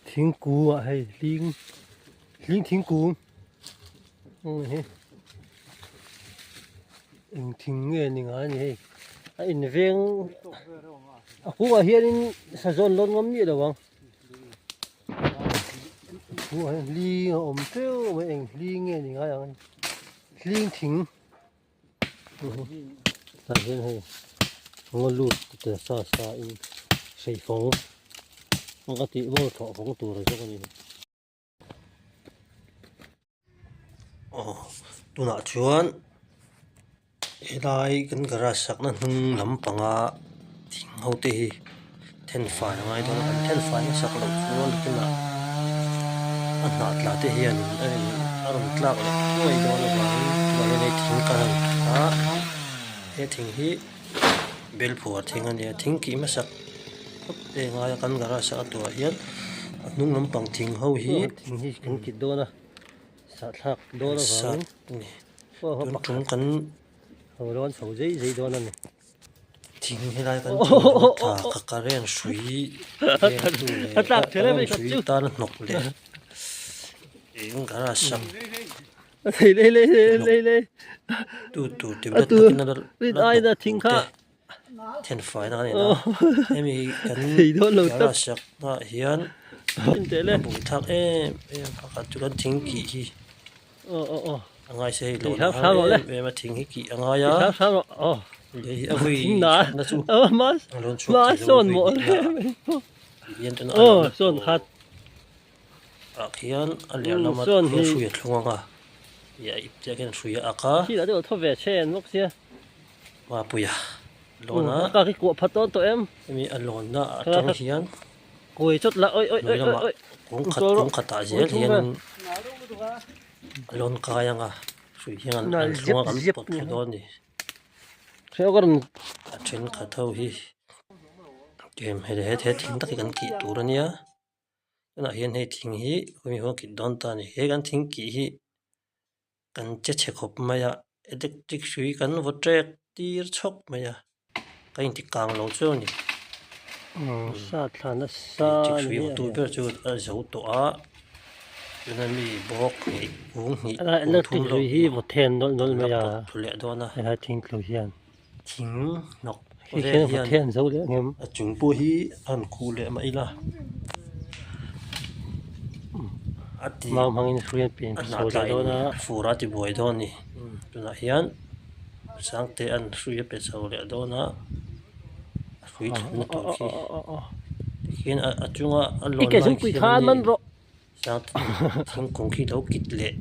thính cú à hay linh thính cú he thính nghe ni nga ni he in veng cú à hiền in sa zon lon ngam ni đâu cú à li om teo mà anh li nghe ni nga yang linh thính ta hiền hay ngon lụt từ xa xa in xây phong nó có tí vô thọ phong tù rồi cho con gì tu nãy chuan đây cái gara sắc nó hung lắm bằng à thình hậu tê thiên phai ngay đó thiên phai nó sắc lắm nó được cái nào anh nãy là tê hiền đây anh làm cái nuôi đó là vậy này thình cả à cái thình hi bel phù thình anh này thình kỹ mà sắc để ngay cái gara sắc tu hiền nung lắm bằng thình hậu hi thình kỹ đó na sát thác đó là vậy tuần trung cần hồi đó sầu giấy đó này thình hay là cần thả các cái rèn suy suy ta nó nọc lệ những cái là sắm lấy tu tìm được cái nó ai là thình khác thiên phải nó này đó em mình cần cái là sắc nó hiền bùi thác em các tu cần thình kỹ ngay sẽ lột về mà thình hít kỹ ngay á để vui nó chú mà son một yên cho nó son hạt khian anh liền làm nó suy luôn à vậy chắc cái suy à cả khi đó tôi về chen lúc xưa mà bùi à lon á cái cuộc phát tón tụi em anh lon đó trong khian ôi chốt là ôi cũng khát ta dễ liền lon kaya nga suy hian an lunga kan pot don ni theo con trên cả thâu hi game he thing ta kan ki tur ania na hian he thing hi mi ho ki don ta ni he kan thing ki hi kan che khop maya electric sui kan votrek tir chok maya kain ti kang lo chu ni sa thana sa sui tu per chu a zo to a nên mi bóc thì uống nhị uống thun rồi hi một thèn nó mà giờ thủ lệ đó na hay thình lùi hiền thình nọc khi một thèn dấu lệ em chúng bôi hi ăn khu lệ mà ila mà mang in suy pin số lệ đó na phù ra thì bôi đó nè là hiền sáng té ăn suy pin số lệ đó na suy nó tổ khi khi ở chung ở lon cái chúng bị than man rồi sáng thằng con khi đâu kịch lệ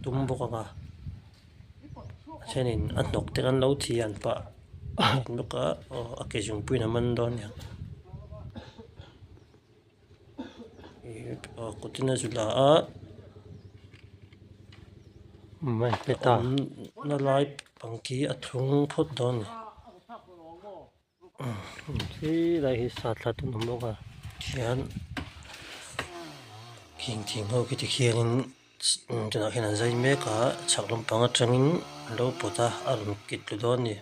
tum bốc à cho nên anh đọc tiếng anh lâu thì anh pa lúc đó cái dùng pin làm anh đó nhỉ có tin là chúng ta mấy cái ta nó lại bằng kia thùng phốt đó nhỉ thì đây sát là tụi nó bốc à thiên thình hậu cái kia nên cho nó khi nào dây mé cả chắc lắm bằng trăng lâu bữa ta ăn kịch luôn đó nè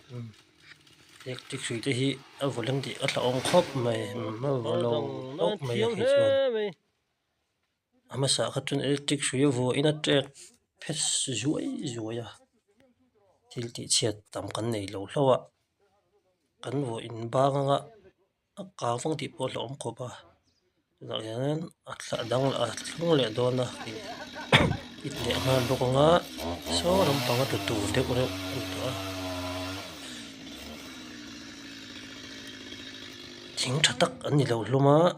cái suy thế hi ở vùng lân thì ở là ông khóc mày mà vào lòng ốc mày hết rồi mà sao cái chuyện electric suy vô in trek phết ruồi à thì chết tầm cái này lâu lâu à cái vô in ba ngã cá phong thì bỏ lỏng có ba rồi nên là đang là không lẽ đó na ít lẽ mà lúc ngã số làm bằng cái tủ để có được chính chắc tắc anh đi lâu luôn mà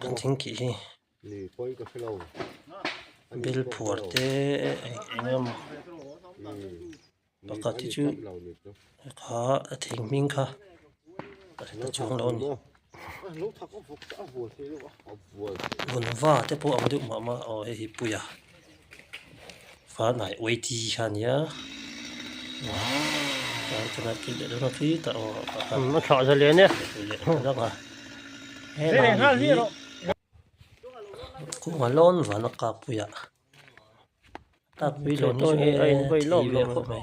anh chính kỹ bil phur te anh em bác cái chứ khá thình minh khá cái chuông lâu nè vun va te po am du ma o he hi puya fa nai wei ti khan ya cho nó kỹ để nó kỹ tạo nó thọ ra liền nhé đó mà cũng mà lon và nó cạp puya ta quý lon nó anh quay lon lon mày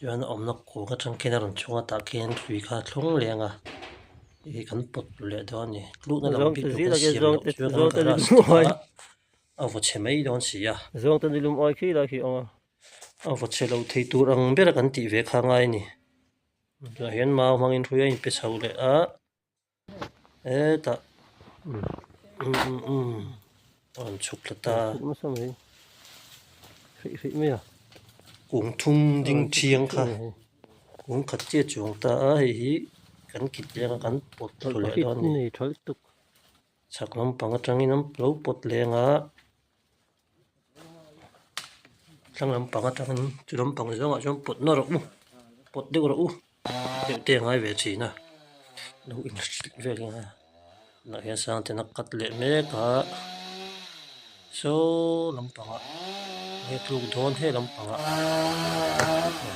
cho nó ôm nó cố cái trong kia nó chung ta kia thủy cả thùng liền à cái cắn bột lệ đó nhỉ lúc nó làm việc được cái xiêm lộc chưa nó cái là vật chế mấy đó xí à dùng tên đi lùm oi khi là khi ông vật chế lâu thấy tụi ông biết là cắn tỉ về khang ai nhỉ là hiện mà mang in thui anh biết sao lệ à ê ta còn chụp là ta cũng sao vậy khỉ khỉ mấy à cũng thung đinh chiang kha cũng khát chết chúng ta ấy cắn kịt ra cắn bột lệ đó nhỉ chắc lắm bằng cái trang lắm lâu bột lệ ngã trang lắm bằng cái trang chú lắm bằng cái giống trong bột nó rồi bột đều rồi tiểu tiền ai về chỉ nè đâu in về liền à nó hiện sang thì nó cắt lệ mấy cả số lắm bằng à hết luôn thôn hết lắm bằng à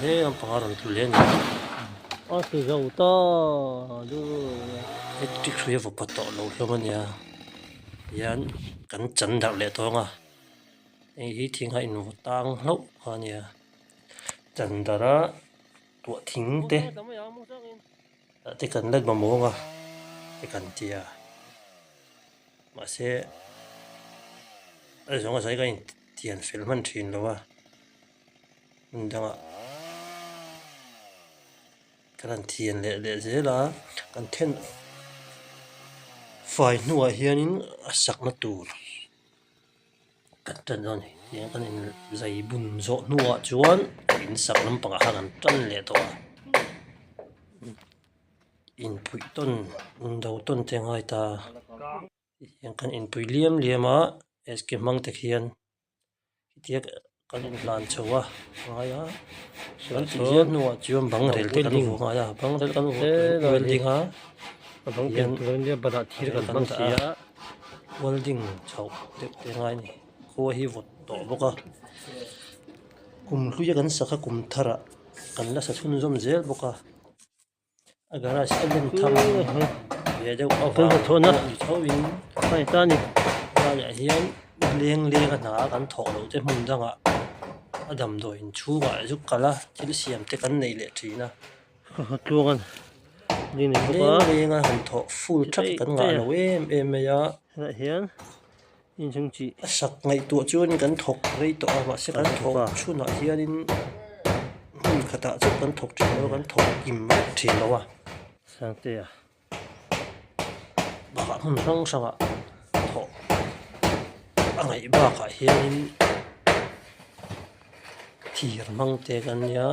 hết lắm bằng à rồi tụi lên từ dầu to đưa hết trích suy vào bắt tọt lâu lắm nha yan cắn chân đạo lệ thôi à ấy thiên hay nó tăng lâu à nha chân đó tuổi thính thế thì cần lên mà mua à thì cần chia mà sẽ ở trong cái cái tiền phim mình truyền rồi à mình đang à cái tiền lệ dễ là cái tiền phải nuôi hiền sắc nó tù cái chân đó này thì cái này dây bùn rộ nuôi chuan in sắc lắm bằng hàng chân lệ to in bụi tôn đầu tôn tiếng hai ta yang kan in bụi liam á es cái mang thực hiện tiếc kan in lan chawa ngay á sớm thì giết nuôi chuan bằng rel thì kan vu ngay á bằng rel kan vu welding á bằng tiền liền bật thịt cái bằng xía welding chậu tiếng ngay này cô hi vụt tổ bốc à cùng lúc giờ kan sắc cùng thara kan là sát hun zoom zel bốc à agar sa lên thang về đâu ở cần thôn á thâu in phải ta nhỉ ta lại hiền liêng liêng cái nào kan thọ lâu thế mình rằng à adam rồi chú gọi giúp cả là chỉ xem thế kan này lệ trí na luôn anh đi này liêng liêng à han thọ full chắc kan ngã lâu em ya lại hiền in chung chỉ sắc ngày tuổi chuan kan thọ rei to mà sẽ kan thọ chu na hiền in khát ta chút kan thọ chỉ lo kan thọ im chỉ lo à sang tê à bà không rong sang à thọ anh ấy bà cả hiền thì mang tê kan nhá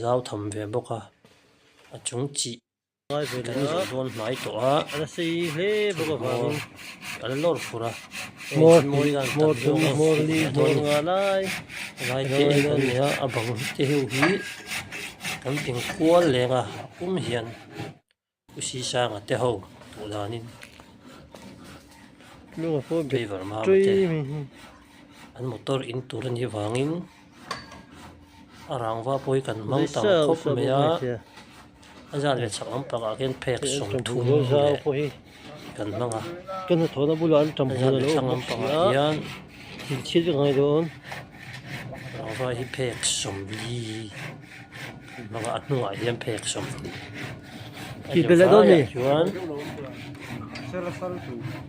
giao thầm về bốc à chúng chỉ nói về cái nữa này luôn nói to à anh xì thế bố vợ cái lor phura một một ly một ngà lai lại tê kan nhá à bằng tê hiu hi kan ping kual lenga hiền usi sang tê hậu tụ đanin luôn phố bị favor mà truy mình an motor in turan hi wangin arangwa poi kan mang tam sao khop sao me bố a azan le chakam paka gen phek som thum thùng rau le phố hi kan manga cần thổi nó bù lon trầm bù azan le lon changam paka hian thì chết được ngay đó arangwa hi phek som li manga atnuwa hian phek som thì bên lại đó nhỉ chuan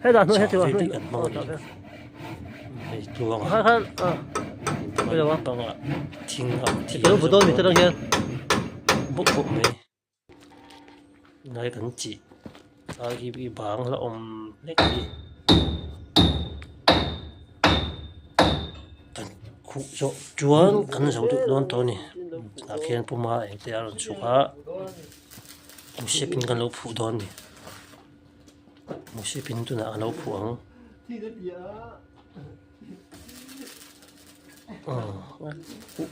hết rồi hết rồi thì kan manga ni tuang hết hết à bây giờ quá panga thing a thi cái bù đôi mình tự nhiên bốc bốc me nai kan chi ta gi bi bang la om lek đi kan khu zo chuan kan zo du don to ni a khian puma eng te aron chuka musipin kan lo phu don ni musipin tu na an lo phu ang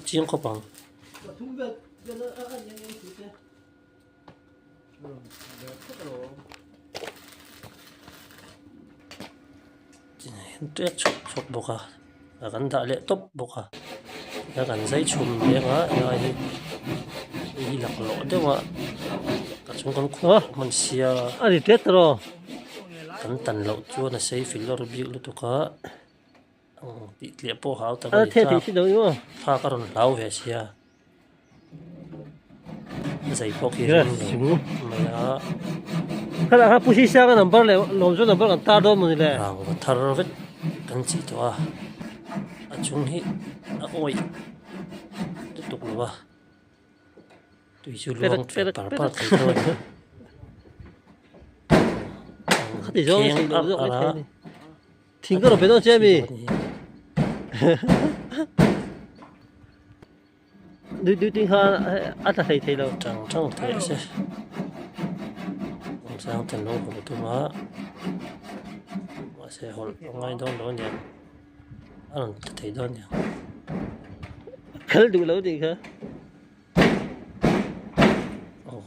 chiang ko pang tuyết chụp bốc à gắn đã lệ tốc bốc à gắn dây chùm nhé á này đi lạc lỗ đấy mà cả chúng con khua mình xia à thì tết rồi gắn tần lỗ chua là xây phí lor biểu lúc đó bị liệp po háo ta à thế thì xin đâu đúng không pha cái rồi lau về xia dây bốc kia yes mà khá là hấp xí sang cái number này lồng số number còn ta đâu mà này ràng và thar vết cần chỉ to à chung hi à ôi tiếp tục nữa tùy chú luôn phải bảo thấy thôi thì do cái gì đó cái này thỉnh cái đồ phải đâu chứ mi đưa tiếng ha ăn thấy đâu chẳng thấy chứ không sang thành lâu của tôi mà sẽ hồi ngay đó nhỉ ăn thấy đó nhỉ cái đủ lâu đi hả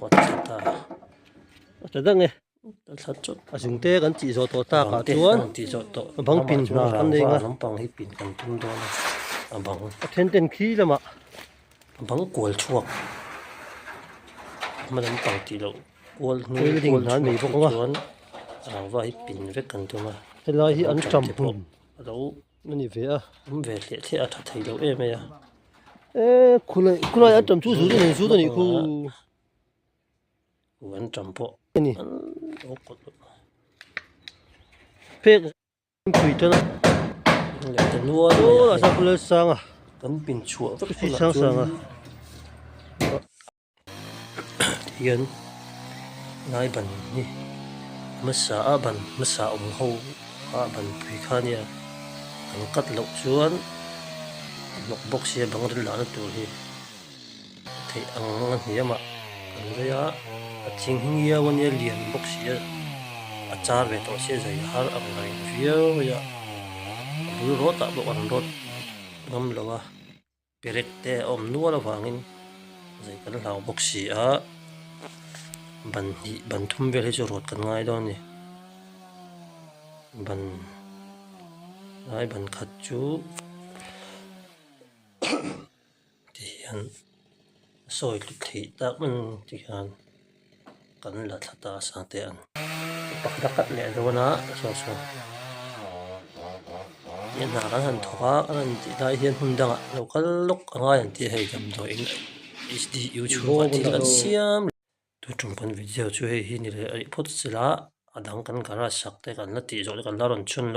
có thật ta thật đó nghe thật chút chúng ta cần chỉ số tổ ta cả chuan chỉ số tổ bằng pin ăn đây nè bằng hết pin cần tung đó nè bằng ten khí là mà bằng cuộn chuột mà làm bằng tí đâu cuộn chuột và hết pin với cần thôi mà cái này hi ăn chậm đâu nên về à về thì thật thấy đâu em à ê khu này ăn chậm chút chút này khu ăn chậm bộ này phê quỷ cho nó cái nuôi là sao lên sang à tấm pin chuột rất là sang à hiện ngay bản nhỉ mất xã ủng hộ bản bùi khan nha anh cắt lộc chuan lộc bốc xe bằng rất là nó tuổi thì anh hiểu mà anh thấy á chính hình nhưวันนี้liền bốc xe char về tổ xe dày har anh này phía bây giờ bùi rót tại bộ anh rót ngâm lâu à perek te nua là vangin dày cái lao bốc xe á ban thum về cho rót cái ngay đó nè ban khát chú thì anh soi thì tác mình thì anh cần là thật ta sang tiền bắt đặt cắt lẹ rồi na so hiện na kan han thoa kan ti dai hian hun dang local lok anga yan ti hei jam do in HD YouTube ti kan siam tu chung pan video chu hei hi ni le ai phot sila adang kan gara sak te kan la ti zo kan la ron chun